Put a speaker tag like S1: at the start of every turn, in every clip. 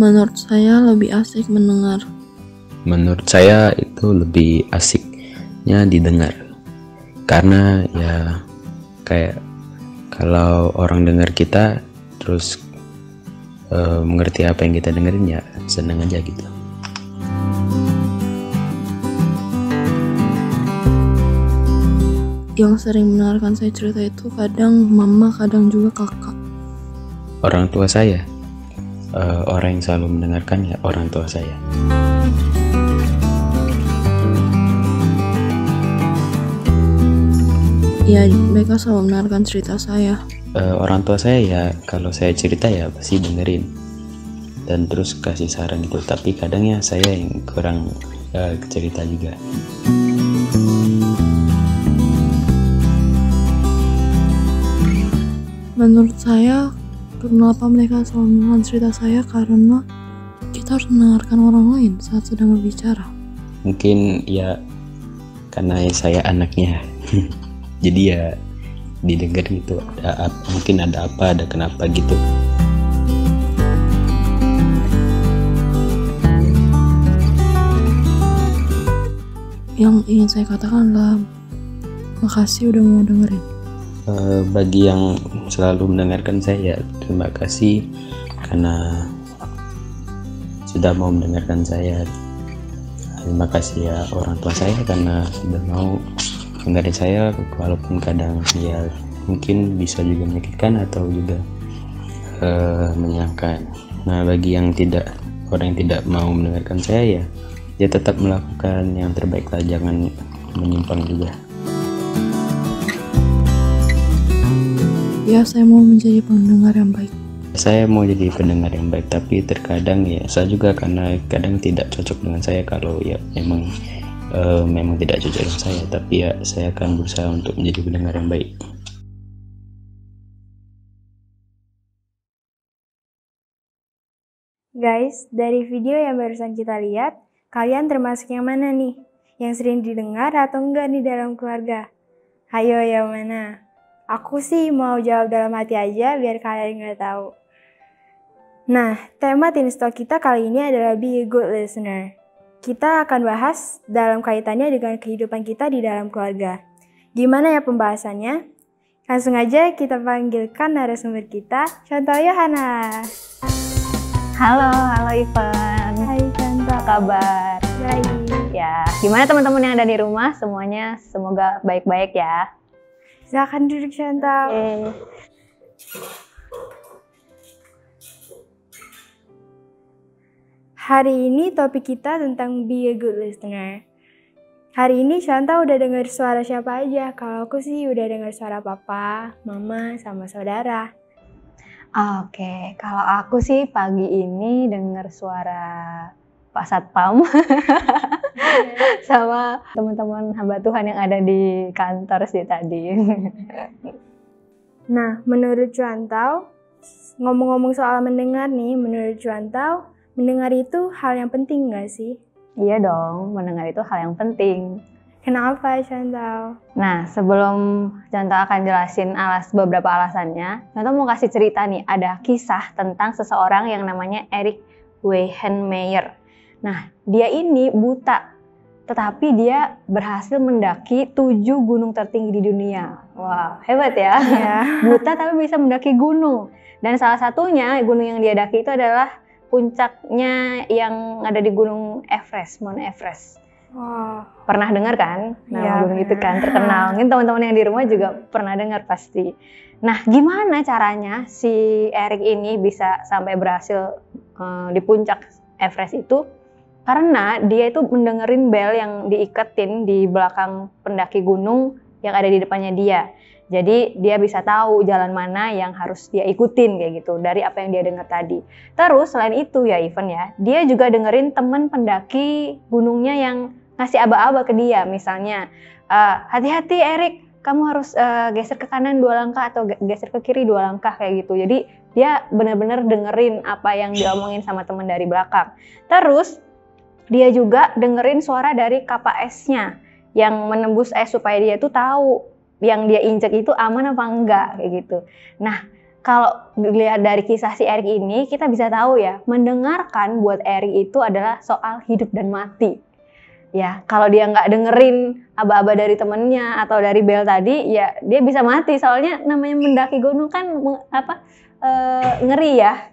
S1: Menurut saya lebih asik mendengar.
S2: Menurut saya itu lebih asiknya didengar. Karena ya kayak kalau orang dengar kita terus mengerti apa yang kita dengerin, ya seneng aja gitu.
S1: Yang sering mendengarkan saya cerita itu kadang mama, kadang juga kakak.
S2: Orang tua saya, orang yang selalu mendengarkan ya orang tua saya.
S1: Ya, mereka selalu mendengarkan cerita saya.
S2: Orang tua saya ya kalau saya cerita ya pasti dengerin dan terus kasih saran gitu. Tapi kadang ya saya yang kurang cerita juga.
S1: Menurut saya, kenapa mereka selalu mendengarkan cerita saya? Karena kita harus mendengarkan orang lain saat sedang berbicara.
S2: Mungkin ya karena saya anaknya jadi ya didengar gitu, mungkin ada apa, ada kenapa gitu.
S1: Yang ingin saya katakan adalah makasih udah mau dengerin.
S2: Bagi yang selalu mendengarkan saya, terima kasih karena sudah mau mendengarkan saya. Terima kasih ya orang tua saya karena sudah mau dengerin saya, walaupun kadang ya mungkin bisa juga menyakitkan atau juga menyenangkan. Nah, bagi yang orang yang tidak mau mendengarkan saya, ya tetap melakukan yang terbaik lah, jangan menyimpang juga.
S1: Ya, saya mau menjadi pendengar yang baik.
S2: Saya mau jadi pendengar yang baik, tapi terkadang ya saya juga karena kadang tidak cocok dengan saya. Kalau ya memang tidak cocok dengan saya, tapi ya saya akan berusaha untuk menjadi pendengar yang baik.
S3: Guys, dari video yang barusan kita lihat, kalian termasuk yang mana nih? Yang sering didengar atau enggak nih dalam keluarga? Ayo, yang mana? Aku sih mau jawab dalam hati aja biar kalian nggak tahu. Nah, tema Teen Talk kita kali ini adalah Be a Good Listener. Kita akan bahas dalam kaitannya dengan kehidupan kita di dalam keluarga. Gimana ya pembahasannya? Langsung aja kita panggilkan narasumber kita, Contoh Yohana.
S4: Halo Ivan.
S3: Hai Contoh.
S4: Apa kabar?
S3: Baik.
S4: Ya, gimana teman-teman yang ada di rumah? Semuanya semoga baik-baik ya.
S3: Silakan duduk Contoh. Hari ini topik kita tentang be a good listener. Hari ini Shanta udah dengar suara siapa aja? Kalau aku sih udah dengar suara papa, mama, sama saudara.
S4: Oke, kalau aku sih pagi ini dengar suara Pak Satpam sama teman-teman hamba Tuhan yang ada di kantor sih tadi.
S3: Nah, menurut Cuantau, ngomong-ngomong soal mendengar nih, menurut Cuantau, mendengar itu hal yang penting nggak sih?
S4: Iya dong, mendengar itu hal yang penting.
S3: Kenapa, Cuantau?
S4: Nah, sebelum Contoh akan jelasin beberapa alasannya, Contoh mau kasih cerita nih, ada kisah tentang seseorang yang namanya Erik Weihenmayer. Nah, dia ini buta, tetapi dia berhasil mendaki 7 gunung tertinggi di dunia. Wah, hebat ya. Buta tapi bisa mendaki gunung. Dan salah satunya gunung yang dia daki itu adalah puncaknya yang ada di Gunung Everest, Mount Everest.
S3: Wow.
S4: Pernah dengar kan? Nah,
S3: ya,
S4: gunung itu kan terkenal. Mungkin teman-teman yang di rumah juga pernah dengar pasti. Nah, gimana caranya si Erik ini bisa sampai berhasil di puncak Everest itu? Karena dia itu mendengerin bel yang diiketin di belakang pendaki gunung yang ada di depannya dia. Jadi dia bisa tahu jalan mana yang harus dia ikutin kayak gitu dari apa yang dia dengar tadi. Terus selain itu ya Ivan ya, dia juga dengerin teman pendaki gunungnya yang ngasih aba-aba ke dia. Misalnya, hati-hati Erik, kamu harus geser ke kanan 2 langkah atau geser ke kiri 2 langkah kayak gitu. Jadi dia benar-benar dengerin apa yang diomongin sama teman dari belakang. Terus dia juga dengerin suara dari KPS-nya yang menembus supaya dia tuh tahu yang dia injek itu aman apa enggak kayak gitu. Nah, kalau dilihat dari kisah si Erik ini, kita bisa tahu ya, mendengarkan buat Erik itu adalah soal hidup dan mati. Ya, kalau dia nggak dengerin aba-aba dari temennya atau dari Bel tadi, ya dia bisa mati. Soalnya namanya mendaki gunung kan ngeri ya,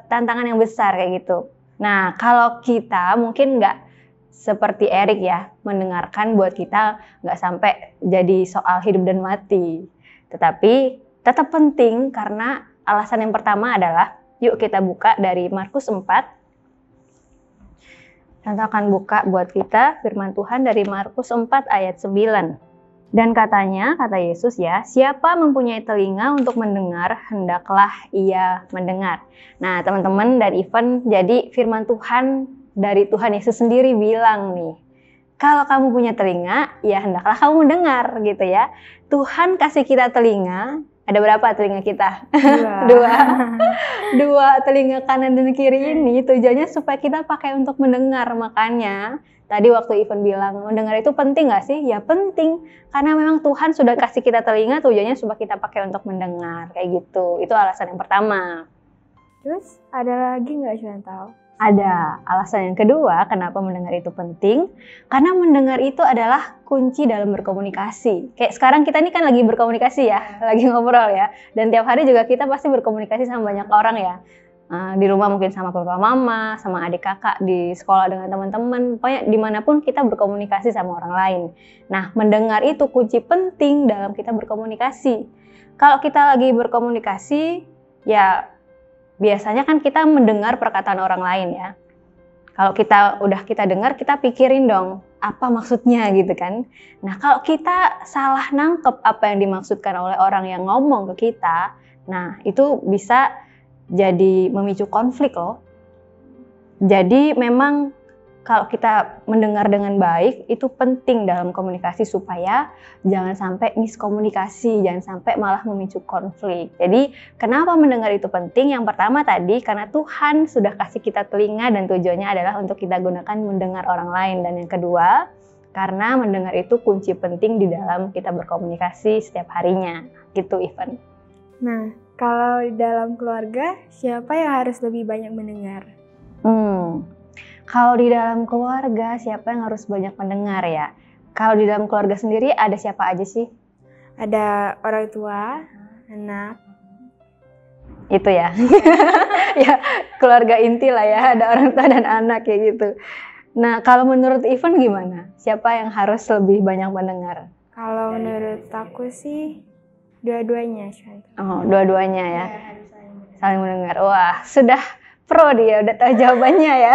S4: tantangan yang besar kayak gitu. Nah, kalau kita mungkin nggak seperti Erik ya, mendengarkan buat kita nggak sampai jadi soal hidup dan mati. Tetapi tetap penting karena alasan yang pertama adalah, yuk kita buka dari Markus 4. Kita akan buka buat kita firman Tuhan dari Markus 4 ayat 9. Dan katanya, kata Yesus ya, siapa mempunyai telinga untuk mendengar, hendaklah ia mendengar. Nah teman-teman dan Ivan, jadi firman Tuhan dari Tuhan Yesus sendiri bilang nih, kalau kamu punya telinga, ya hendaklah kamu mendengar gitu ya. Tuhan kasih kita telinga. Ada berapa telinga kita? Dua telinga kanan dan kiri ini tujuannya supaya kita pakai untuk mendengar. Makanya tadi waktu Ivan bilang mendengar itu penting nggak sih? Ya penting, karena memang Tuhan sudah kasih kita telinga, tujuannya supaya kita pakai untuk mendengar kayak gitu. Itu alasan yang pertama.
S3: Terus ada lagi nggak Chantal?
S4: Ada. Alasan yang kedua, kenapa mendengar itu penting? Karena mendengar itu adalah kunci dalam berkomunikasi. Kayak sekarang kita ini kan lagi berkomunikasi ya, lagi ngobrol ya. Dan tiap hari juga kita pasti berkomunikasi sama banyak orang ya. Di rumah mungkin sama papa mama, sama adik kakak, di sekolah dengan teman-teman. Pokoknya dimanapun kita berkomunikasi sama orang lain. Nah, mendengar itu kunci penting dalam kita berkomunikasi. Kalau kita lagi berkomunikasi, ya biasanya kan kita mendengar perkataan orang lain ya. Kalau kita dengar, kita pikirin dong apa maksudnya gitu kan. Nah kalau kita salah nangkep apa yang dimaksudkan oleh orang yang ngomong ke kita, nah itu bisa jadi memicu konflik loh. Jadi memang kalau kita mendengar dengan baik itu penting dalam komunikasi supaya jangan sampai miskomunikasi, jangan sampai malah memicu konflik. Jadi kenapa mendengar itu penting? Yang pertama tadi karena Tuhan sudah kasih kita telinga dan tujuannya adalah untuk kita gunakan mendengar orang lain. Dan yang kedua karena mendengar itu kunci penting di dalam kita berkomunikasi setiap harinya. Gitu Ivan.
S3: Nah kalau di dalam keluarga siapa yang harus lebih banyak mendengar?
S4: Kalau di dalam keluarga, siapa yang harus banyak mendengar ya? Kalau di dalam keluarga sendiri ada siapa aja sih?
S3: Ada orang tua, anak.
S4: Itu ya. Ya, keluarga inti lah ya, ada orang tua dan anak kayak gitu. Nah, kalau menurut Ivan gimana? Siapa yang harus lebih banyak mendengar?
S3: Kalau menurut aku sih, dua-duanya.
S4: Oh, dua-duanya ya? Saling mendengar. Wah, sudah pro dia, udah tahu jawabannya ya.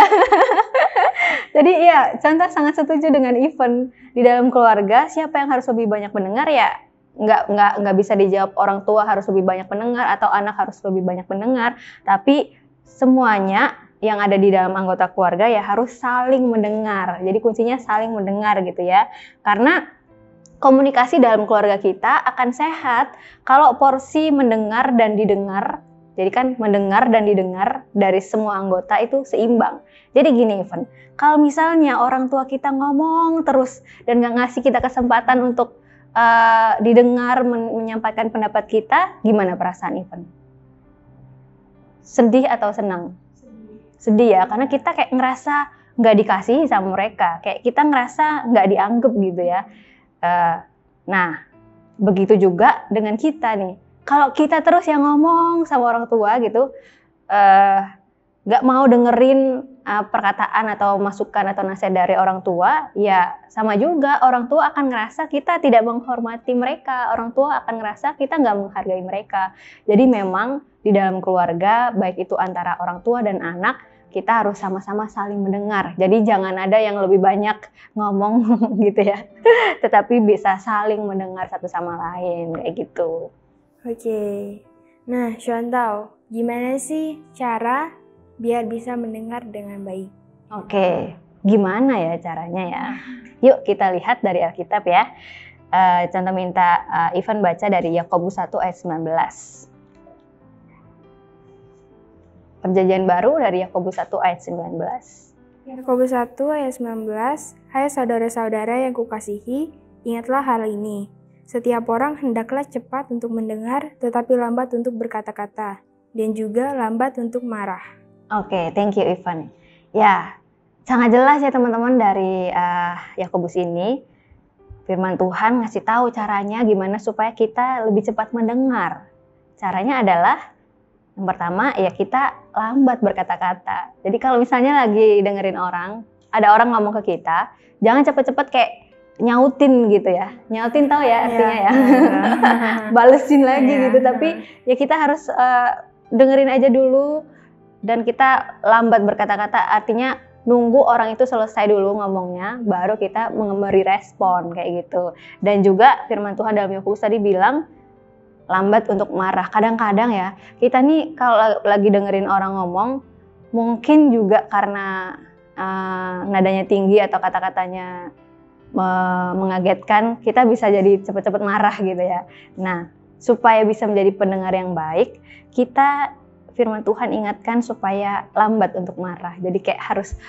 S4: Jadi ya, Chantal sangat setuju dengan Ivan. Di dalam keluarga, siapa yang harus lebih banyak mendengar ya? Nggak bisa dijawab orang tua harus lebih banyak mendengar atau anak harus lebih banyak mendengar. Tapi semuanya yang ada di dalam anggota keluarga ya harus saling mendengar. Jadi kuncinya saling mendengar gitu ya. Karena komunikasi dalam keluarga kita akan sehat kalau porsi mendengar dan didengar. Jadi kan mendengar dan didengar dari semua anggota itu seimbang. Jadi gini Ivan, kalau misalnya orang tua kita ngomong terus dan nggak ngasih kita kesempatan untuk didengar, menyampaikan pendapat kita, gimana perasaan Ivan? Sedih atau senang? Sedih ya, karena kita kayak ngerasa nggak dikasih sama mereka. Kayak kita ngerasa nggak dianggap gitu ya. Nah, begitu juga dengan kita nih. Kalau kita terus yang ngomong sama orang tua gitu, gak mau dengerin perkataan atau masukan atau nasihat dari orang tua, ya sama juga orang tua akan ngerasa kita tidak menghormati mereka, orang tua akan ngerasa kita gak menghargai mereka. Jadi memang di dalam keluarga, baik itu antara orang tua dan anak, kita harus sama-sama saling mendengar. Jadi jangan ada yang lebih banyak ngomong gitu ya, tetapi bisa saling mendengar satu sama lain kayak gitu.
S3: Oke, nah Chantal, gimana sih cara biar bisa mendengar dengan baik?
S4: Oke, gimana ya caranya ya? Yuk kita lihat dari Alkitab ya. Contoh minta Ivan baca dari Yakobus 1 ayat 19. Perjanjian baru dari Yakobus 1 ayat 19.
S3: Yakobus 1 ayat 19, hai saudara-saudara yang kukasihi, ingatlah hal ini. Setiap orang hendaklah cepat untuk mendengar, tetapi lambat untuk berkata-kata, dan juga lambat untuk marah.
S4: Oke, thank you Ivan. Ya, sangat jelas ya teman-teman dari Yakobus ini. Firman Tuhan ngasih tahu caranya gimana supaya kita lebih cepat mendengar. Caranya adalah yang pertama ya kita lambat berkata-kata. Jadi kalau misalnya lagi dengerin orang, ada orang ngomong ke kita, jangan cepet-cepet kayak nyautin gitu ya. Nyautin tahu ya artinya ya. Balesin lagi gitu, tapi ya kita harus dengerin aja dulu dan kita lambat berkata-kata, artinya nunggu orang itu selesai dulu ngomongnya, baru kita memberi respon kayak gitu. Dan juga firman Tuhan dalam Yakobus tadi bilang lambat untuk marah. Kadang-kadang ya kita nih kalau lagi dengerin orang ngomong, mungkin juga karena nadanya tinggi atau kata-katanya mengagetkan, kita bisa jadi cepet-cepet marah gitu ya. Nah, supaya bisa menjadi pendengar yang baik, kita firman Tuhan ingatkan supaya lambat untuk marah. Jadi kayak harus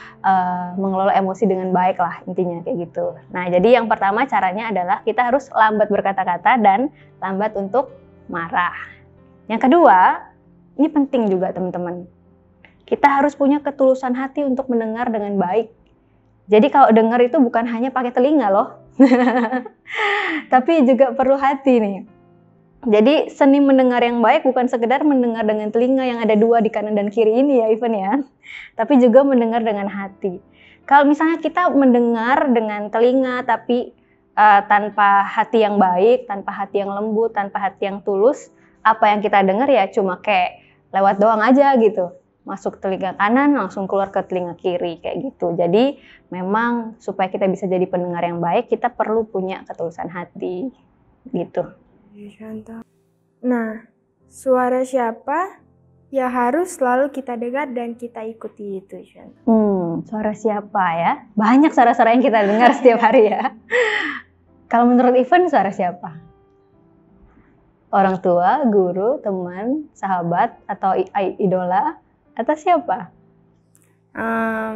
S4: mengelola emosi dengan baik lah intinya kayak gitu. Nah, jadi yang pertama caranya adalah kita harus lambat berkata-kata dan lambat untuk marah. Yang kedua, ini penting juga teman-teman. Kita harus punya ketulusan hati untuk mendengar dengan baik. Jadi kalau dengar itu bukan hanya pakai telinga loh, tapi juga perlu hati nih. Jadi seni mendengar yang baik bukan sekedar mendengar dengan telinga yang ada dua di kanan dan kiri ini ya Ivan ya, tapi juga mendengar dengan hati. Kalau misalnya kita mendengar dengan telinga tapi tanpa hati yang baik, tanpa hati yang lembut, tanpa hati yang tulus, apa yang kita dengar ya cuma kayak lewat doang aja gitu. Masuk telinga kanan langsung keluar ke telinga kiri kayak gitu. Jadi memang supaya kita bisa jadi pendengar yang baik, kita perlu punya ketulusan hati gitu.
S3: Nah, suara siapa yang harus selalu kita dengar dan kita ikuti itu, Shanta?
S4: Suara siapa ya? Banyak suara-suara yang kita dengar setiap hari ya. Kalau menurut Ivan suara siapa? Orang tua, guru, teman, sahabat, atau idola? Atau siapa?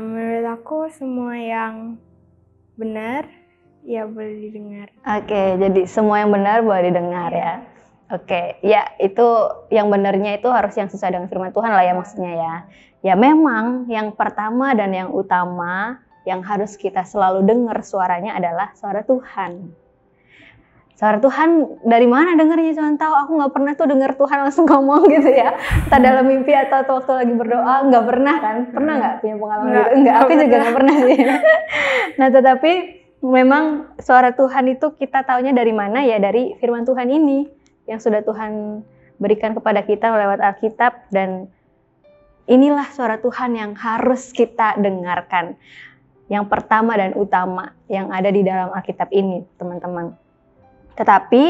S3: Menurut aku semua yang benar ya boleh didengar.
S4: Oke, jadi semua yang benar boleh didengar ya. Oke, ya itu yang benarnya itu harus yang sesuai dengan firman Tuhan lah ya maksudnya ya. Ya memang yang pertama dan yang utama yang harus kita selalu dengar suaranya adalah suara Tuhan. Suara Tuhan dari mana dengarnya? Jangan tahu, aku nggak pernah tuh dengar Tuhan langsung ngomong gitu ya. Entah dalam mimpi atau waktu lagi berdoa, nggak pernah kan? Pernah nggak punya pengalaman gitu? Enggak, aku juga nggak pernah sih. Nah tetapi memang suara Tuhan itu kita taunya dari mana ya? Dari firman Tuhan ini yang sudah Tuhan berikan kepada kita lewat Alkitab, dan inilah suara Tuhan yang harus kita dengarkan. Yang pertama dan utama yang ada di dalam Alkitab ini, teman-teman. Tetapi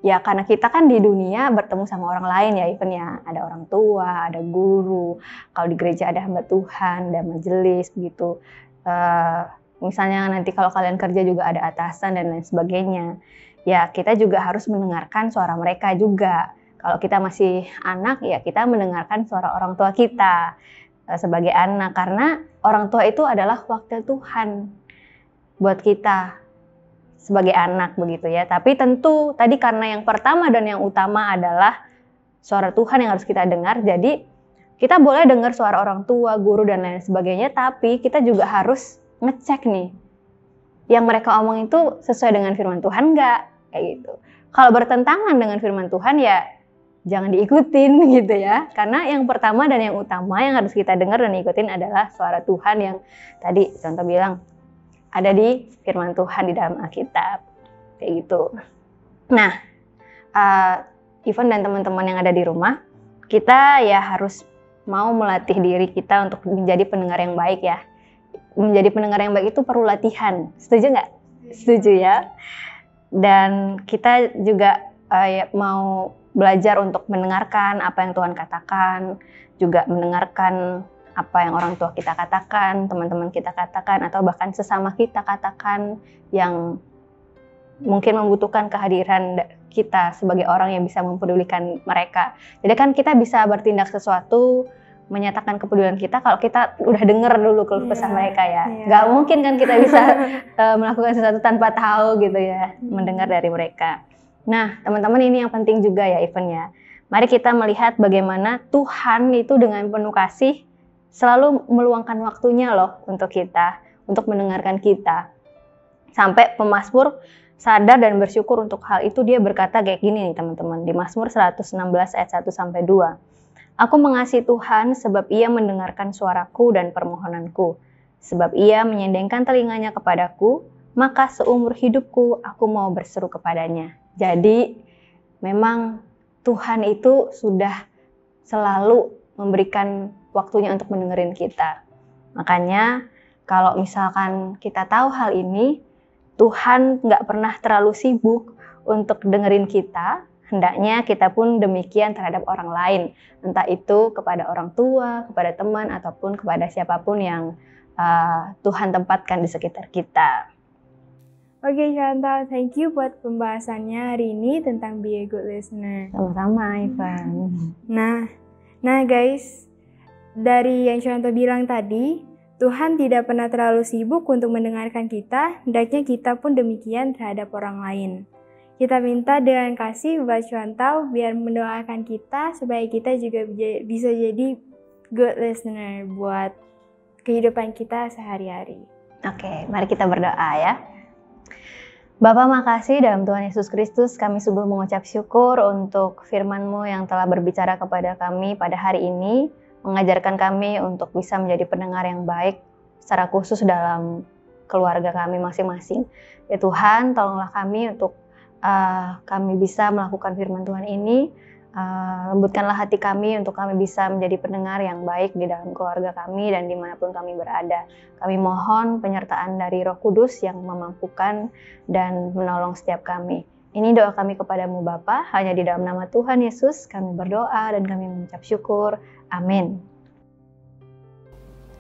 S4: ya karena kita kan di dunia bertemu sama orang lain ya, even ya ada orang tua, ada guru, kalau di gereja ada hamba Tuhan, ada majelis begitu. Misalnya nanti kalau kalian kerja juga ada atasan dan lain sebagainya. Ya kita juga harus mendengarkan suara mereka juga. Kalau kita masih anak ya kita mendengarkan suara orang tua kita sebagai anak, karena orang tua itu adalah wakil Tuhan buat kita sebagai anak begitu ya. Tapi tentu tadi karena yang pertama dan yang utama adalah suara Tuhan yang harus kita dengar. Jadi kita boleh dengar suara orang tua, guru dan lain sebagainya, tapi kita juga harus ngecek nih yang mereka omong itu sesuai dengan firman Tuhan enggak kayak gitu. Kalau bertentangan dengan firman Tuhan ya jangan diikutin gitu ya. Karena yang pertama dan yang utama yang harus kita dengar dan ikutin adalah suara Tuhan yang tadi contoh bilang ada di firman Tuhan di dalam Alkitab kayak gitu. Nah, Ivan dan teman-teman yang ada di rumah, kita ya harus mau melatih diri kita untuk menjadi pendengar yang baik ya. Menjadi pendengar yang baik itu perlu latihan. Setuju nggak? Setuju ya. Dan kita juga ya, mau belajar untuk mendengarkan apa yang Tuhan katakan, juga mendengarkan apa yang orang tua kita katakan, teman-teman kita katakan, atau bahkan sesama kita katakan yang mungkin membutuhkan kehadiran kita sebagai orang yang bisa mempedulikan mereka. Jadi kan kita bisa bertindak sesuatu, menyatakan kepedulian kita kalau kita udah dengar dulu keluh kesah mereka ya. Gak mungkin kan kita bisa melakukan sesuatu tanpa tahu gitu ya, mendengar dari mereka. Nah, teman-teman, ini yang penting juga ya Ivan ya. Mari kita melihat bagaimana Tuhan itu dengan penuh kasih selalu meluangkan waktunya loh untuk kita, untuk mendengarkan kita. Sampai pemazmur sadar dan bersyukur untuk hal itu, dia berkata kayak gini nih teman-teman, di Mazmur 116 ayat 1-2. Aku mengasihi Tuhan sebab ia mendengarkan suaraku dan permohonanku. Sebab ia menyendengkan telinganya kepadaku, maka seumur hidupku aku mau berseru kepadanya. Jadi memang Tuhan itu sudah selalu memberikan waktunya untuk mendengarin kita. Makanya kalau misalkan kita tahu hal ini, Tuhan nggak pernah terlalu sibuk untuk dengerin kita. Hendaknya kita pun demikian terhadap orang lain. Entah itu kepada orang tua, kepada teman, ataupun kepada siapapun yang Tuhan tempatkan di sekitar kita.
S3: Oke Chantal, thank you buat pembahasannya hari ini tentang Be a Good Listener.
S4: Sama-sama Ivan.
S3: Nah guys, dari yang Chantal bilang tadi, Tuhan tidak pernah terlalu sibuk untuk mendengarkan kita, hendaknya kita pun demikian terhadap orang lain. Kita minta dengan kasih buat Chantal biar mendoakan kita supaya kita juga bisa jadi good listener buat kehidupan kita sehari-hari.
S4: Oke, mari kita berdoa ya. Bapa, makasih dalam Tuhan Yesus Kristus, kami sungguh mengucap syukur untuk firman-Mu yang telah berbicara kepada kami pada hari ini, mengajarkan kami untuk bisa menjadi pendengar yang baik, secara khusus dalam keluarga kami masing-masing. Ya Tuhan, tolonglah kami untuk kami bisa melakukan firman Tuhan ini. Lembutkanlah hati kami untuk kami bisa menjadi pendengar yang baik di dalam keluarga kami dan dimanapun kami berada. Kami mohon penyertaan dari Roh Kudus yang memampukan dan menolong setiap kami. Ini doa kami kepadamu Bapa, hanya di dalam nama Tuhan Yesus kami berdoa dan kami mengucap syukur. Amin.